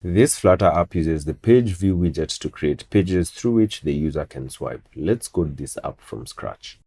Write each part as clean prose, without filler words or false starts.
This Flutter app uses the PageView widget to create pages through which the user can swipe. Let's code this app from scratch.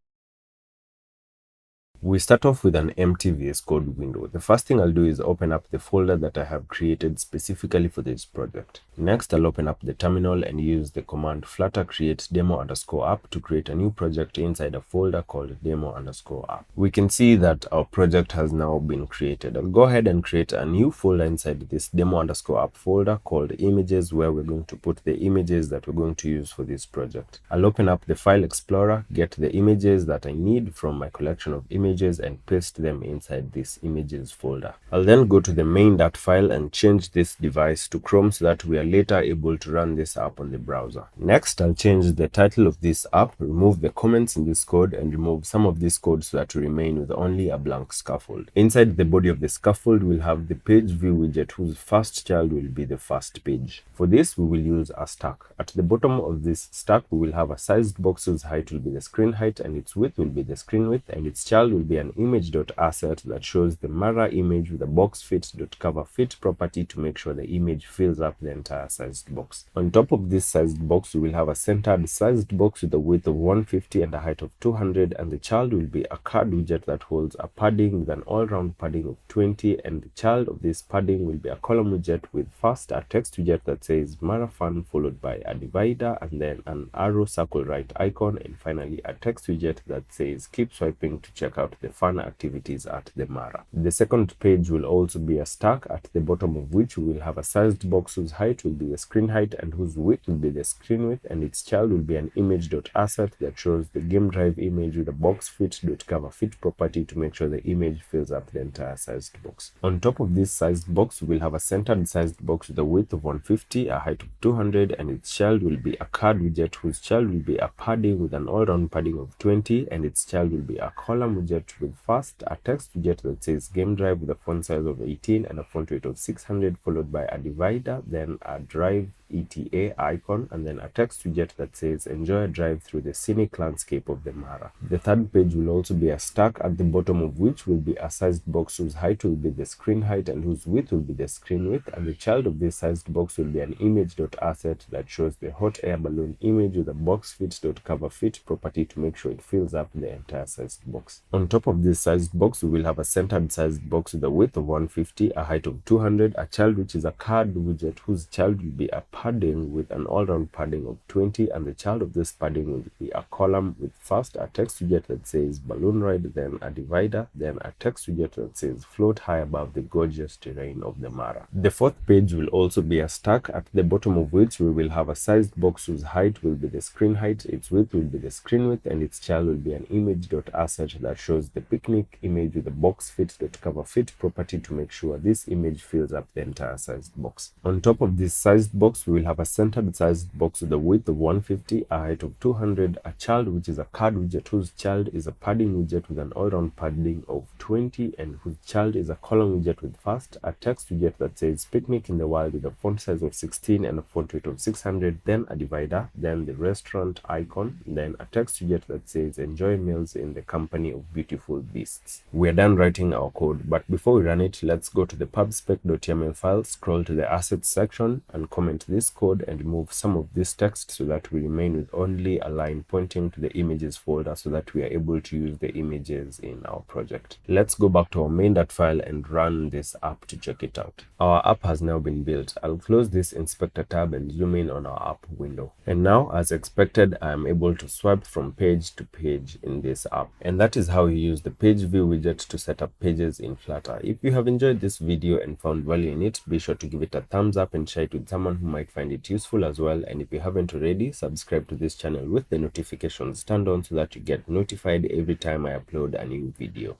We start off with an empty VS Code window. The first thing I'll do is open up the folder that I have created specifically for this project. Next, I'll open up the terminal and use the command flutter create demo_app to create a new project inside a folder called demo_app. We can see that our project has now been created. I'll go ahead and create a new folder inside this demo_app folder called images, where we're going to put the images that we're going to use for this project. I'll open up the file explorer, get the images that I need from my collection of images and paste them inside this images folder. I'll then go to the main.file and change this device to Chrome so that we are later able to run this app on the browser. Next, I'll change the title of this app, remove the comments in this code, and remove some of this code so that we remain with only a blank scaffold. Inside the body of the scaffold, we'll have the PageView widget whose first child will be the first page. For this, we will use a stack. At the bottom of this stack, we will have a sized box whose height will be the screen height and its width will be the screen width, and its child will be an image.asset that shows the mirror image with a boxFit.coverFit property to make sure the image fills up the entire sized box. On top of this sized box, we will have a centered sized box with a width of 150 and a height of 200, and the child will be a card widget that holds a padding with an all-round padding of 20, and the child of this padding will be a column widget with first a text widget that says marathon followed by a divider and then an arrow circle right icon, and finally a text widget that says keep swiping to check out the fun activities at the Mara. The second page will also be a stack, at the bottom of which we will have a sized box whose height will be the screen height and whose width will be the screen width, and its child will be an image.asset that shows the game drive image with a boxFit.coverFit property to make sure the image fills up the entire sized box. On top of this sized box, we will have a centered sized box with a width of 150, a height of 200, and its child will be a card widget whose child will be a padding with an all-round padding of 20, and its child will be a column widget with first a text widget that says game drive with a font size of 18 and a font weight of 600, followed by a divider, then a drive ETA icon, and then a text widget that says enjoy a drive through the scenic landscape of the Mara. The third page will also be a stack, at the bottom of which will be a sized box whose height will be the screen height and whose width will be the screen width, and the child of this sized box will be an image.asset that shows the hot air balloon image with a boxFit.coverFit property to make sure it fills up the entire sized box. On top of this sized box, we will have a centered sized box with a width of 150, a height of 200, a child which is a card widget whose child will be a padding with an all-round padding of 20, and the child of this padding will be a column with first a text widget that says balloon ride, then a divider, then a text widget that says float high above the gorgeous terrain of the Mara. The fourth page will also be a stack, at the bottom of which we will have a sized box whose height will be the screen height, its width will be the screen width, and its child will be an image.asset that shows the picnic image with the boxFit.coverFit property to make sure this image fills up the entire sized box. On top of this sized box, we will have a centered sized box with a width of 150, a height of 200, a child which is a card widget whose child is a padding widget with an all-round padding of 20, and whose child is a column widget with first a text widget that says picnic in the wild with a font size of 16 and a font weight of 600, then a divider, then the restaurant icon, then a text widget that says enjoy meals in the company of beautiful beasts. We are done writing our code, but before we run it, let's go to the pubspec.yaml file, scroll to the assets section and comment this code and remove some of this text so that we remain with only a line pointing to the images folder so that we are able to use the images in our project. Let's go back to our main.file and run this app to check it out. Our app has now been built. I'll close this inspector tab and zoom in on our app window. And now, as expected, I am able to swipe from page to page in this app. And that is how you use the PageView widget to set up pages in Flutter. If you have enjoyed this video and found value in it, be sure to give it a thumbs up and share it with someone who might find it useful as well. And if you haven't already, subscribe to this channel with the notifications turned on so that you get notified every time I upload a new video.